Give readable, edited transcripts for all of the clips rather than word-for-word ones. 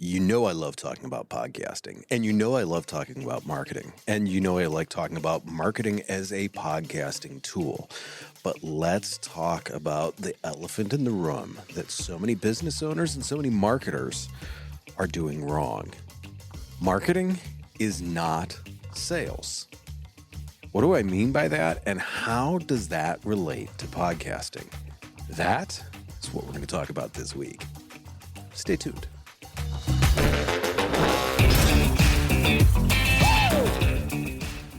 You know I love talking about podcasting, and you know I love talking about marketing, and you know I like talking about marketing as a podcasting tool. But let's talk about the elephant in the room that so many business owners and so many marketers are doing wrong. Marketing is not sales. What do I mean by that, and how does that relate to podcasting? That is what we're going to talk about this week. Stay tuned.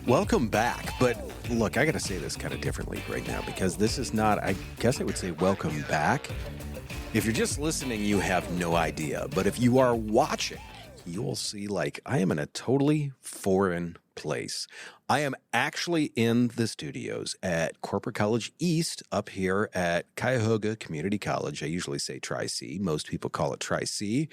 Welcome back, but look, I got to say this kind of differently right now because this is not, I guess I would say welcome back. If you're just listening, you have no idea, but if you are watching, you will see like I am in a totally foreign place. I am actually in the studios at Corporate College East up here at Cuyahoga Community College. I usually say Tri-C. Most people call it Tri-C.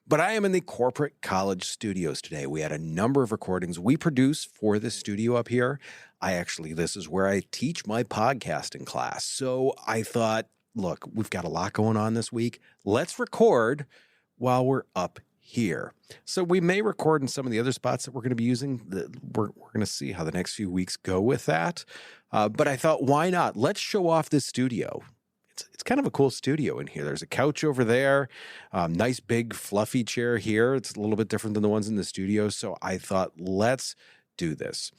But I am in the Corporate College studios today. We had a number of recordings we produce for this studio up here. This is where I teach my podcasting class. So I thought, look, we've got a lot going on this week. Let's record while we're up here. So we may record in some of the other spots that we're going to be using. We're going to see how the next few weeks go with that. But I thought, why not? Let's show off this studio. It's kind of a cool studio in here. There's a couch over there, nice big fluffy chair here. It's a little bit different than the ones in the studio. So I thought, let's do this.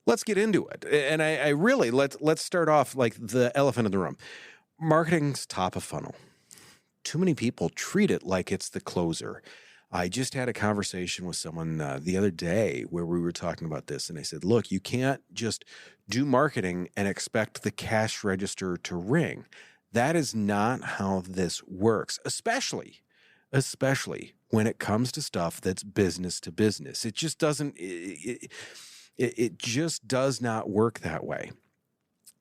Let's get into it. And I really, let's start off like the elephant in the room. Marketing's top of funnel. Too many people treat it like it's the closer. I just had a conversation with someone the other day where we were talking about this. And I said, look, you can't just do marketing and expect the cash register to ring. That is not how this works, especially when it comes to stuff that's business to business. It just doesn't, it just does not work that way.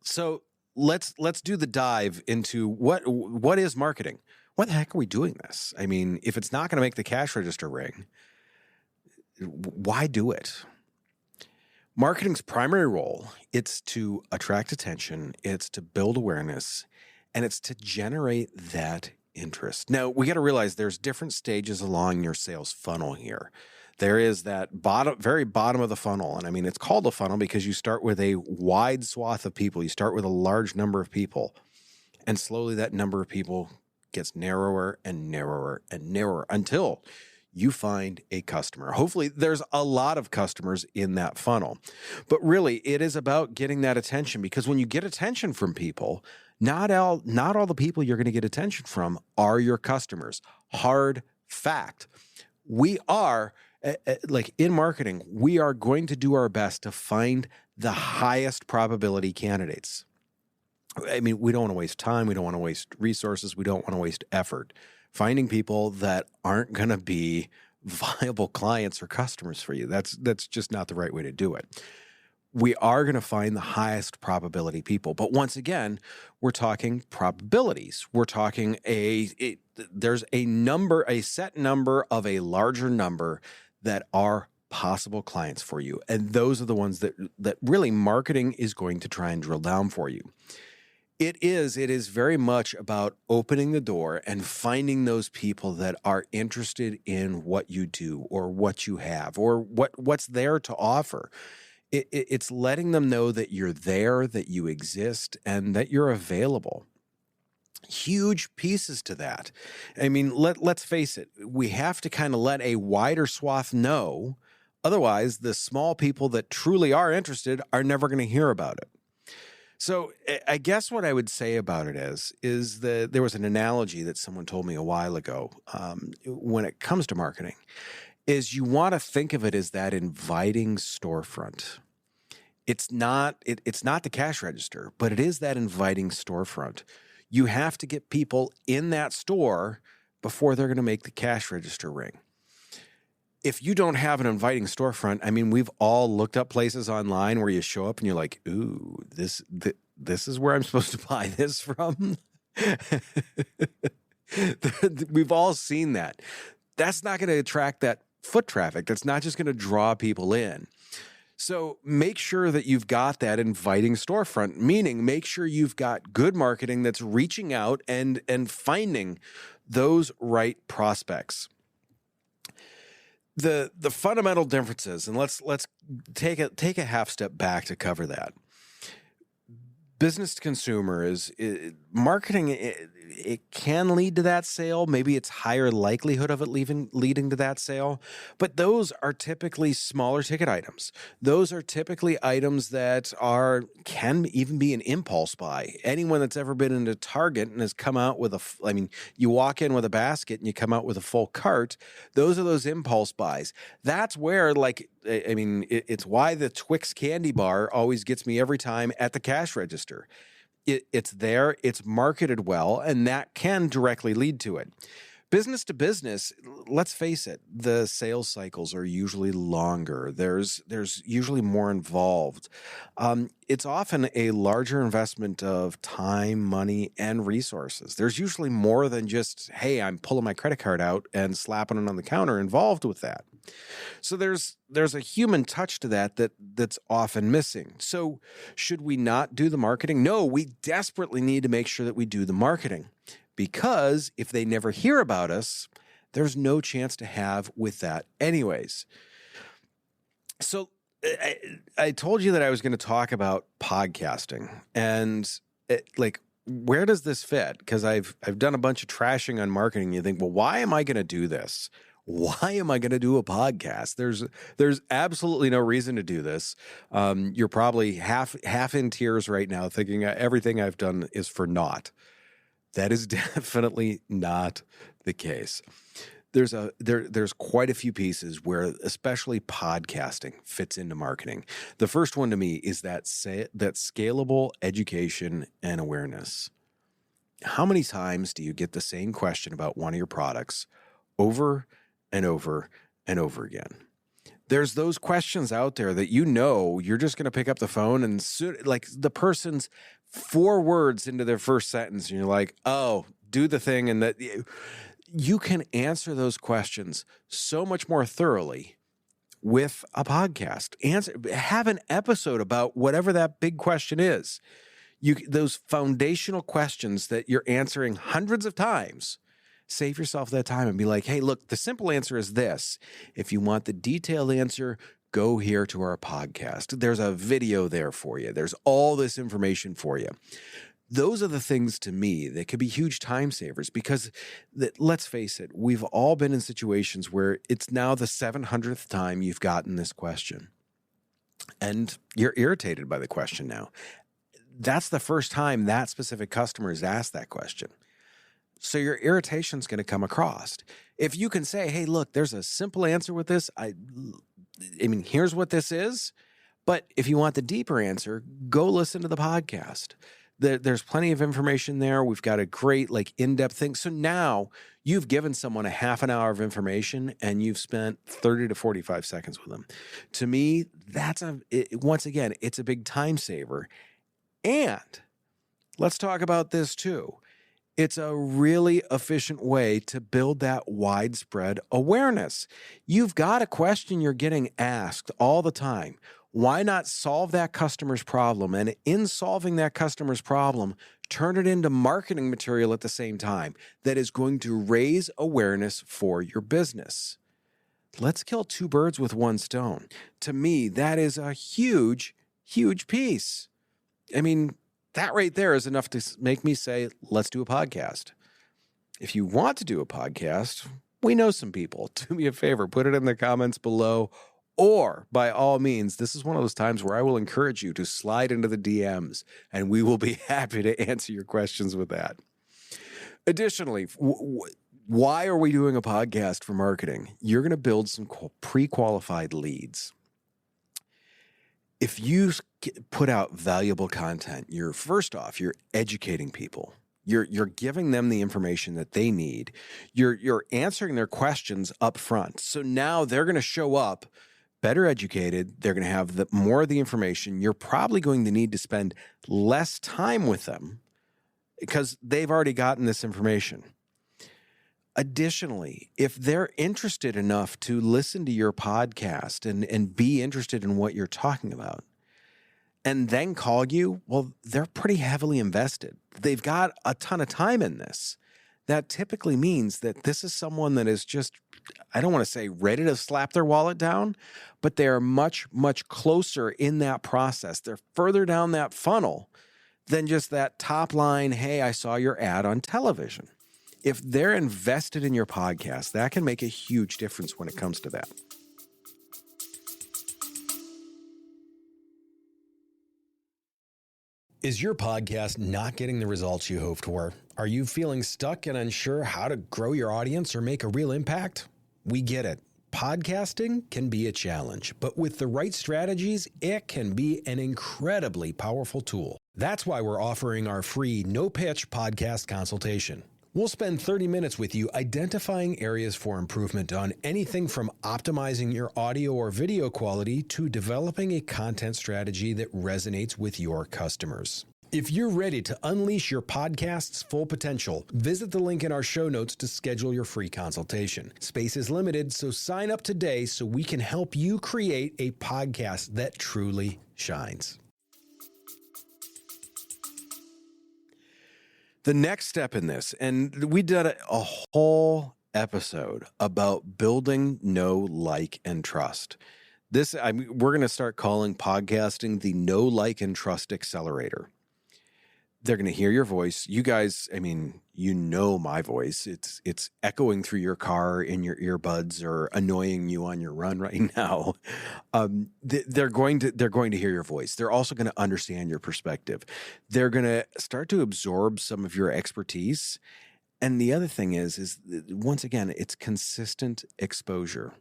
So let's do the dive into what is marketing? Why the heck are we doing this? I mean, if it's not going to make the cash register ring, why do it? Marketing's primary role, it's to attract attention, it's to build awareness, and it's to generate that interest. Now, we got to realize there's different stages along your sales funnel here. There is that very bottom of the funnel. And I mean, it's called a funnel because you start with a wide swath of people. You start with a large number of people, and slowly that number of people gets narrower and narrower and narrower until you find a customer. Hopefully there's a lot of customers in that funnel. But really, it is about getting that attention, because when you get attention from people, not all the people you're going to get attention from are your customers. Hard fact. We are, like in marketing, we are going to do our best to find the highest probability candidates. I mean, we don't want to waste time. We don't want to waste resources. We don't want to waste effort finding people that aren't going to be viable clients or customers for you. That's just not the right way to do it. We are going to find the highest probability people. But once again, we're talking probabilities. We're talking there's a set number of a larger number that are possible clients for you. And those are the ones that really marketing is going to try and drill down for you. It is very much about opening the door and finding those people that are interested in what you do or what you have or what's there to offer. It's letting them know that you're there, that you exist, and that you're available. Huge pieces to that. I mean, let's face it. We have to kind of let a wider swath know. Otherwise, the small people that truly are interested are never going to hear about it. So I guess what I would say about it is that there was an analogy that someone told me a while ago when it comes to marketing, is you want to think of it as that inviting storefront. It's not the cash register, but it is that inviting storefront. You have to get people in that store before they're going to make the cash register ring. If you don't have an inviting storefront, I mean, we've all looked up places online where you show up and you're like, ooh, this is where I'm supposed to buy this from. We've all seen that. That's not going to attract that foot traffic. That's not just going to draw people in. So make sure that you've got that inviting storefront, meaning make sure you've got good marketing that's reaching out and finding those right prospects. The fundamental differences, and let's take a half step back to cover that. Business to consumer is marketing. It can lead to that sale. Maybe it's higher likelihood of it leading to that sale. But those are typically smaller ticket items. Those are typically items that can even be an impulse buy. Anyone that's ever been into Target and has come out with you walk in with a basket and you come out with a full cart. Those are those impulse buys. That's where, it's why the Twix candy bar always gets me every time at the cash register. It's there, it's marketed well, and that can directly lead to it. Business to business, let's face it, the sales cycles are usually longer. There's usually more involved. It's often a larger investment of time, money, and resources. There's usually more than just, hey, I'm pulling my credit card out and slapping it on the counter involved with that. So there's a human touch to that's often missing. So should we not do the marketing? No, we desperately need to make sure that we do the marketing, because if they never hear about us, there's no chance to have with that anyways. So I told you that I was going to talk about podcasting, and where does this fit? Because I've done a bunch of trashing on marketing. You think, well, why am I going to do this? Why am I going to do a podcast? There's absolutely no reason to do this. You're probably half in tears right now thinking everything I've done is for naught. That is definitely not the case. There's quite a few pieces where especially podcasting fits into marketing. The first one to me is that scalable education and awareness. How many times do you get the same question about one of your products over and over and over again? There's those questions out there that you're just going to pick up the phone and the person's 4 words into their first sentence and you're like, oh, do the thing. And that you can answer those questions so much more thoroughly with a podcast. Have an episode about whatever that big question is. Those foundational questions that you're answering hundreds of times. Save yourself that time and be like, hey, look, the simple answer is this. If you want the detailed answer, go here to our podcast. There's a video there for you. There's all this information for you. Those are the things to me that could be huge time savers, because let's face it, we've all been in situations where it's now the 700th time you've gotten this question and you're irritated by the question now. That's the first time that specific customer has asked that question. So your irritation's going to come across. If you can say, hey, look, there's a simple answer with this. Here's what this is. But if you want the deeper answer, go listen to the podcast. There's plenty of information there. We've got a great, in-depth thing. So now you've given someone a half an hour of information and you've spent 30 to 45 seconds with them. To me, once again, it's a big time saver. And let's talk about this too. It's a really efficient way to build that widespread awareness. You've got a question you're getting asked all the time. Why not solve that customer's problem? And in solving that customer's problem, turn it into marketing material at the same time that is going to raise awareness for your business. Let's kill 2 birds with 1 stone. To me, that is a huge, huge piece. That right there is enough to make me say, let's do a podcast. If you want to do a podcast, we know some people. Do me a favor, put it in the comments below. Or, by all means, this is one of those times where I will encourage you to slide into the DMs, and we will be happy to answer your questions with that. Additionally, why are we doing a podcast for marketing? You're going to build some pre-qualified leads. If you put out valuable content, you're educating people. You're giving them the information that they need. You're answering their questions up front. So now they're going to show up better educated. They're going to have more of the information. You're probably going to need to spend less time with them because they've already gotten this information. Additionally, if they're interested enough to listen to your podcast and be interested in what you're talking about and then call you, well, they're pretty heavily invested. They've got a ton of time in this. That typically means that this is someone that is just I don't want to say ready to slap their wallet down, but they are much, much closer in that process. They're further down that funnel than just that top line, hey, I saw your ad on television. If they're invested in your podcast, that can make a huge difference when it comes to that. Is your podcast not getting the results you hoped for? Are you feeling stuck and unsure how to grow your audience or make a real impact? We get it. Podcasting can be a challenge, but with the right strategies, it can be an incredibly powerful tool. That's why we're offering our free no-pitch podcast consultation. We'll spend 30 minutes with you identifying areas for improvement on anything from optimizing your audio or video quality to developing a content strategy that resonates with your customers. If you're ready to unleash your podcast's full potential, visit the link in our show notes to schedule your free consultation. Space is limited, so sign up today so we can help you create a podcast that truly shines. The next step in this, and we did a whole episode about building know, like, and trust. We're going to start calling podcasting the know, like, and trust accelerator. They're going to hear your voice. You guys, you know my voice. It's echoing through your car in your earbuds or annoying you on your run right now. They're going to hear your voice. They're also going to understand your perspective. They're going to start to absorb some of your expertise. And the other thing is once again, it's consistent exposure.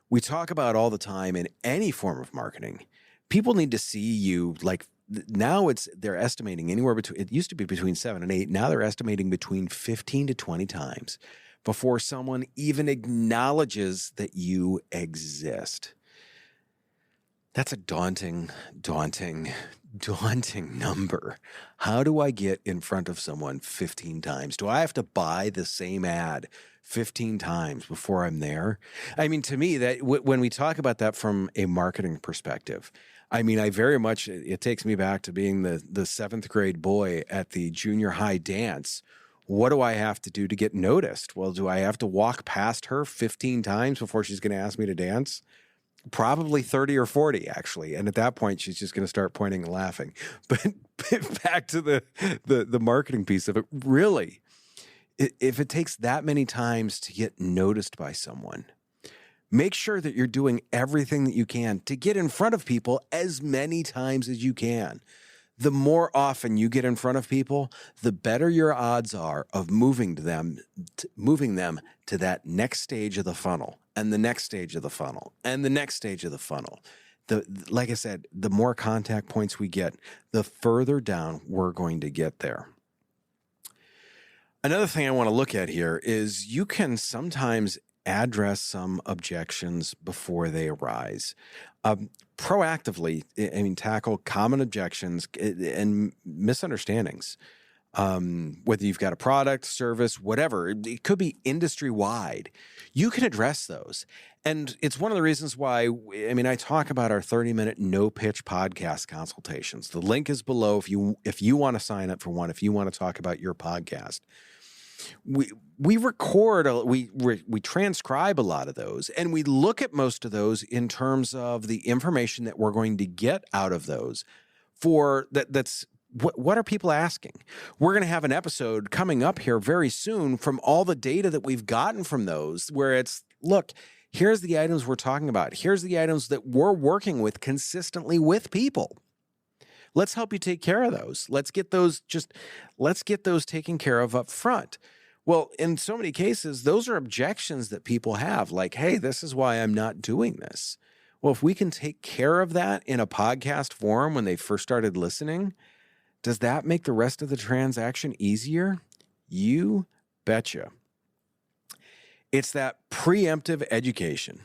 We talk about all the time in any form of marketing. People need to see you like. Now they're estimating anywhere between, it used to be between 7 and 8. Now they're estimating between 15 to 20 times before someone even acknowledges that you exist. That's a daunting number. How do I get in front of someone 15 times? Do I have to buy the same ad 15 times before I'm there? To me, that when we talk about that from a marketing perspective, I very much, it takes me back to being the seventh grade boy at the junior high dance. What do I have to do to get noticed? Well, do I have to walk past her 15 times before she's going to ask me to dance? Probably 30 or 40, actually. And at that point, she's just going to start pointing and laughing. But back to the marketing piece of it, really, if it takes that many times to get noticed by someone, make sure that you're doing everything that you can to get in front of people as many times as you can. The more often you get in front of people, the better your odds are of moving them to that next stage of the funnel, and the next stage of the funnel, and the next stage of the funnel. Like I said, the more contact points we get, the further down we're going to get there. Another thing I want to look at here is you can sometimes address some objections before they arise. Proactively, tackle common objections and misunderstandings. Whether you've got a product, service, whatever, it could be industry-wide. You can address those. And it's one of the reasons why, I talk about our 30-minute no-pitch podcast consultations. The link is below if you want to sign up for one, if you want to talk about your podcast. We record, we transcribe a lot of those, and we look at most of those in terms of the information that we're going to get out of those. That's what are people asking? We're going to have an episode coming up here very soon from all the data that we've gotten from those, where it's, look, here's the items we're talking about. Here's the items that we're working with consistently with people. Let's help you take care of those. Let's get those taken care of up front. Well, in so many cases, those are objections that people have, like, hey, this is why I'm not doing this. Well, if we can take care of that in a podcast form when they first started listening, does that make the rest of the transaction easier? You betcha. It's that preemptive education.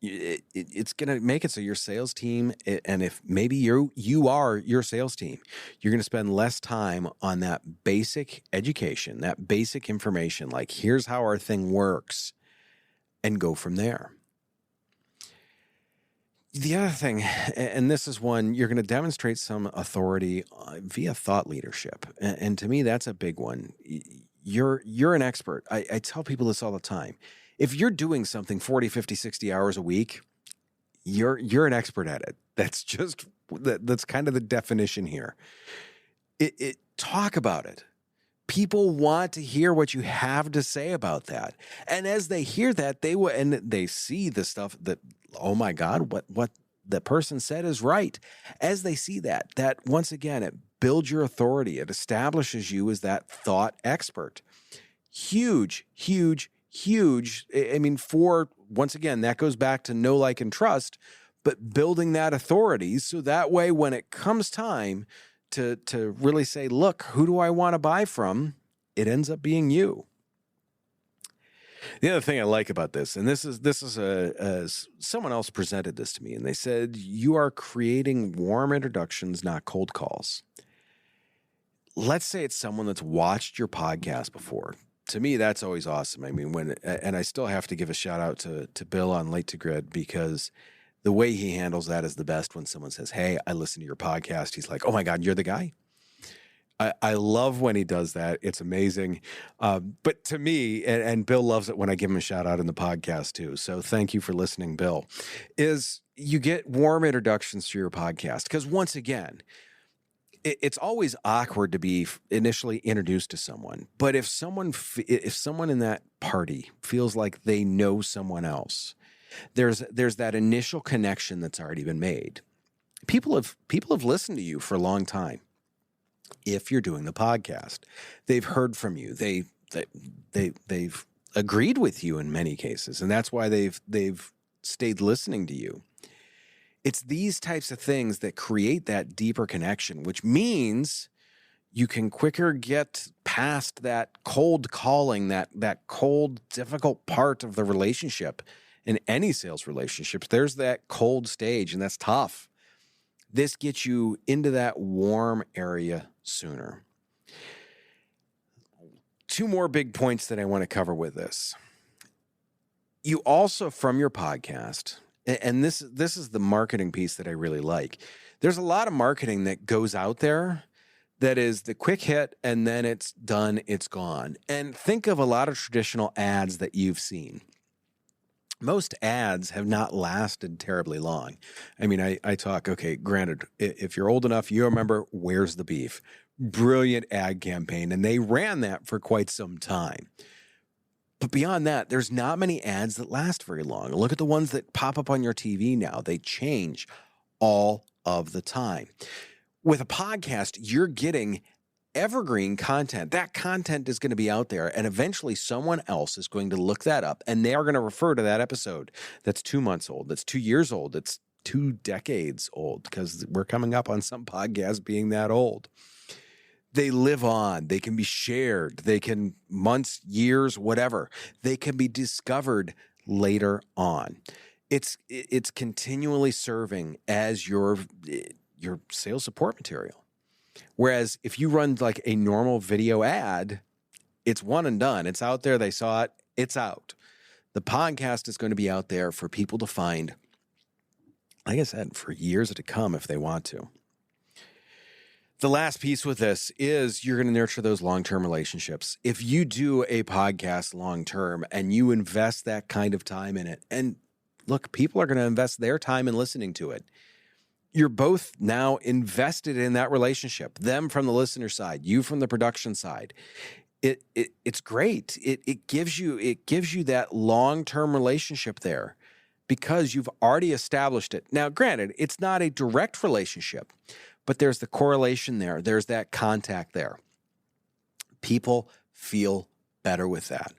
It's going to make it so your sales team, and if maybe you are your sales team, you're going to spend less time on that basic education, that basic information, like here's how our thing works, and go from there. The other thing, and this is one, you're going to demonstrate some authority via thought leadership. And to me, that's a big one. You're an expert. I tell people this all the time. If you're doing something 40, 50, 60 hours a week, you're an expert at it. That's kind of the definition here. Talk about it. People want to hear what you have to say about that. And as they hear that, they see the stuff that, oh my God, what the person said is right. As they see that once again, it builds your authority. It establishes you as that thought expert. Huge, huge, huge. I mean, once again, that goes back to know, like, and trust, but building that authority so that way when it comes time to really say, look, who do I want to buy from? It ends up being you. The other thing I like about this, and this is someone else presented this to me, and they said, you are creating warm introductions, not cold calls. Let's say it's someone that's watched your podcast before. To me, that's always awesome. I mean, and I still have to give a shout out to Bill on Late to Grid, because the way he handles that is the best. When someone says, hey, I listen to your podcast, he's like, oh my God, you're the guy? I love when he does that. It's amazing. But to me, and Bill loves it when I give him a shout out in the podcast too. So thank you for listening, Bill, is you get warm introductions to your podcast. Because once again, it's always awkward to be initially introduced to someone. But if someone in that party feels like they know someone else, there's that initial connection that's already been made. People have listened to you for a long time. If you're doing the podcast, they've heard from you. They've agreed with you in many cases, and that's why they've stayed listening to you. It's these types of things that create that deeper connection, which means you can quicker get past that cold calling, that cold, difficult part of the relationship. In any sales relationships, there's that cold stage, and that's tough. This gets you into that warm area sooner. Two more big points that I want to cover with this. You also, from your podcast, and this is the marketing piece that I really like. There's a lot of marketing that goes out there that is the quick hit, and then it's done, it's gone. And think of a lot of traditional ads that you've seen. Most ads have not lasted terribly long. I mean, I talk, okay, granted, if you're old enough, you remember Where's the Beef? Brilliant ad campaign, and they ran that for quite some time. But beyond that, there's not many ads that last very long. Look at the ones that pop up on your TV now. They change all of the time. With a podcast, you're getting evergreen content. That content is going to be out there, and eventually someone else is going to look that up, and they are going to refer to that episode that's 2 months old, that's 2 years old, that's 2 decades old, because we're coming up on some podcasts being that old. They live on. They can be shared. They can, months, years, whatever. They can be discovered later on. It's continually serving as your sales support material. Whereas if you run like a normal video ad, it's one and done. It's out there. They saw it. It's out. The podcast is going to be out there for people to find, like I said, for years to come if they want to. The last piece with this is you're going to nurture those long-term relationships. If you do a podcast long-term and you invest that kind of time in it, and look, people are going to invest their time in listening to it. You're both now invested in that relationship, them from the listener side, you from the production side. It's great. It gives you that long-term relationship there because you've already established it. Now, granted, it's not a direct relationship, but there's the correlation there. There's that contact there. People feel better with that.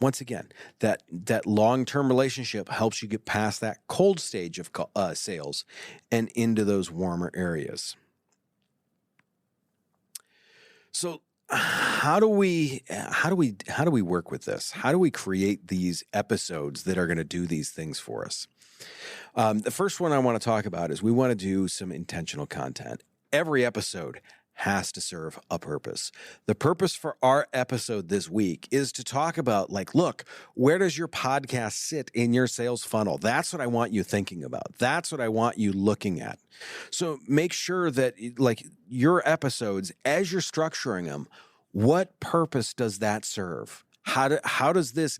Once again, that long-term relationship helps you get past that cold stage of sales and into those warmer areas. So how do we work with this? How do we create these episodes that are going to do these things for us? The first one I want to talk about is we want to do some intentional content. Every episode has to serve a purpose. The purpose for our episode this week is to talk about, like, look, where does your podcast sit in your sales funnel? That's what I want you thinking about. That's what I want you looking at. So make sure that, like, your episodes, as you're structuring them, what purpose does that serve? How does this,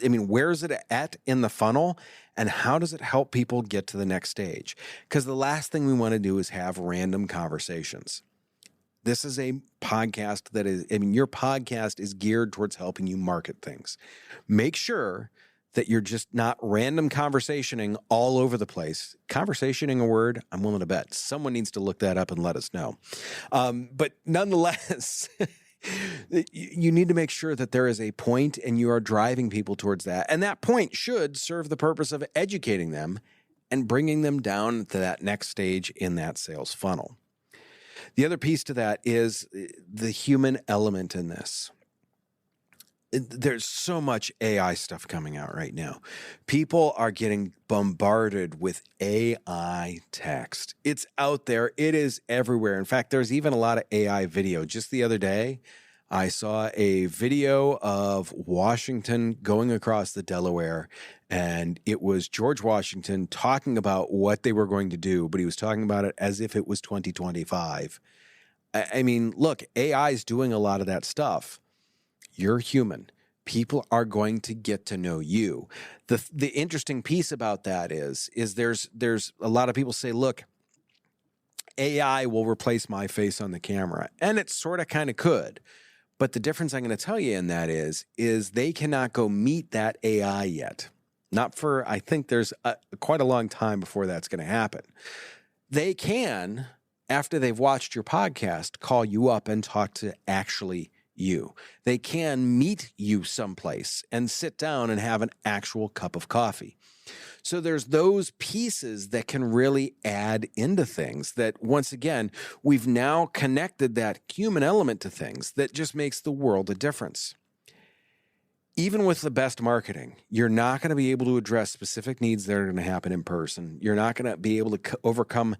I mean, where is it at in the funnel, and how does it help people get to the next stage? Because the last thing we want to do is have random conversations. This is a podcast that is, I mean, your podcast is geared towards helping you market things. Make sure that you're just not random conversationing all over the place. Conversationing a word, I'm willing to bet. Someone needs to look that up and let us know. But nonetheless, you need to make sure that there is a point and you are driving people towards that. And that point should serve the purpose of educating them and bringing them down to that next stage in that sales funnel. The other piece to that is the human element in this. There's so much AI stuff coming out right now. People are getting bombarded with AI text. It's out there. It is everywhere. In fact, there's even a lot of AI video. Just the other day, I saw a video of Washington going across the Delaware, and it was George Washington talking about what they were going to do, but he was talking about it as if it was 2025. I mean, look, AI is doing a lot of that stuff. You're human. People are going to get to know you. The interesting piece about that is there's a lot of people say, look, AI will replace my face on the camera. And it sort of kind of could. But the difference I'm going to tell you in that is they cannot go meet that AI yet. Not for, I think there's quite a long time before that's going to happen. They can, after they've watched your podcast, call you up and talk to actually you. They can meet you someplace and sit down and have an actual cup of coffee. So there's those pieces that can really add into things that, once again, we've now connected that human element to things that just makes the world a difference. Even with the best marketing, you're not going to be able to address specific needs that are going to happen in person. You're not going to be able to overcome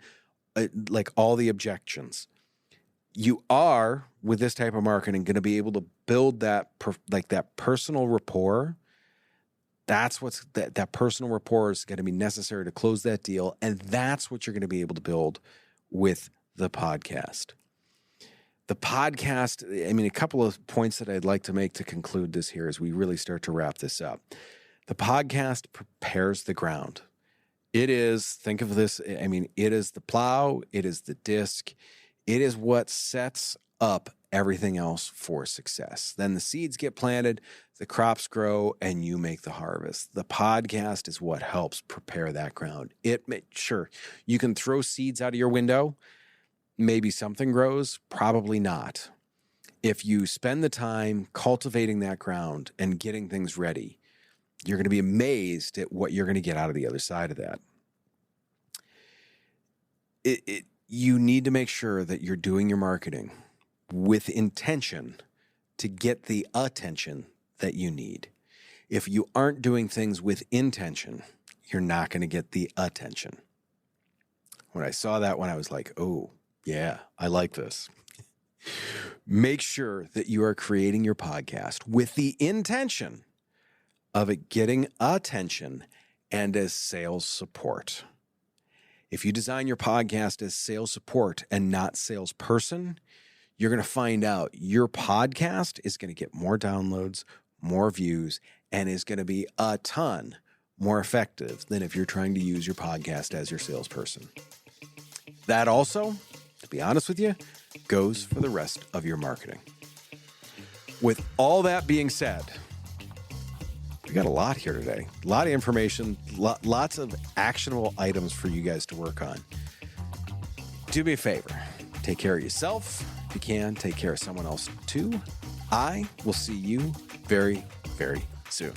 like all the objections. You are, with this type of marketing, going to be able to build that that personal rapport. That's that personal rapport is going to be necessary to close that deal, and that's what you're going to be able to build with the podcast. The podcast, I mean, a couple of points that I'd like to make to conclude this here as we really start to wrap this up. The podcast prepares the ground. It is, think of this, I mean, it is the plow, it is the disc, it is what sets up everything else for success. Then the seeds get planted, the crops grow, and you make the harvest. The podcast is what helps prepare that ground. Sure, you can throw seeds out of your window. Maybe something grows, probably not. If you spend the time cultivating that ground and getting things ready, you're going to be amazed at what you're going to get out of the other side of that. You need to make sure that you're doing your marketing with intention to get the attention that you need. If you aren't doing things with intention, you're not going to get the attention. When I saw that one, I was like, oh, yeah, I like this. Make sure that you are creating your podcast with the intention of it getting attention and as sales support. If you design your podcast as sales support and not salesperson, you're going to find out your podcast is going to get more downloads, more views, and is going to be a ton more effective than if you're trying to use your podcast as your salesperson. That also, to be honest with you, goes for the rest of your marketing. With all that being said, we got a lot here today. A lot of information, lots of actionable items for you guys to work on. Do me a favor. Take care of yourself. If you can, take care of someone else too. I will see you very, very soon.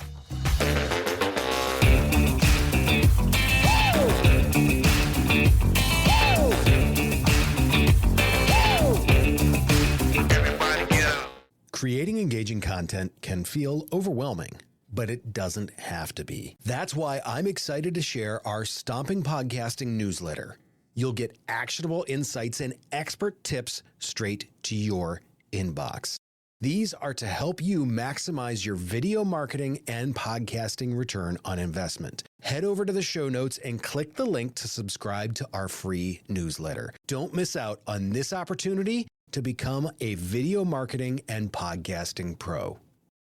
Creating engaging content can feel overwhelming, but it doesn't have to be. That's why I'm excited to share our Stomping Podcasting newsletter. You'll get actionable insights and expert tips straight to your inbox. These are to help you maximize your video marketing and podcasting return on investment. Head over to the show notes and click the link to subscribe to our free newsletter. Don't miss out on this opportunity to become a video marketing and podcasting pro.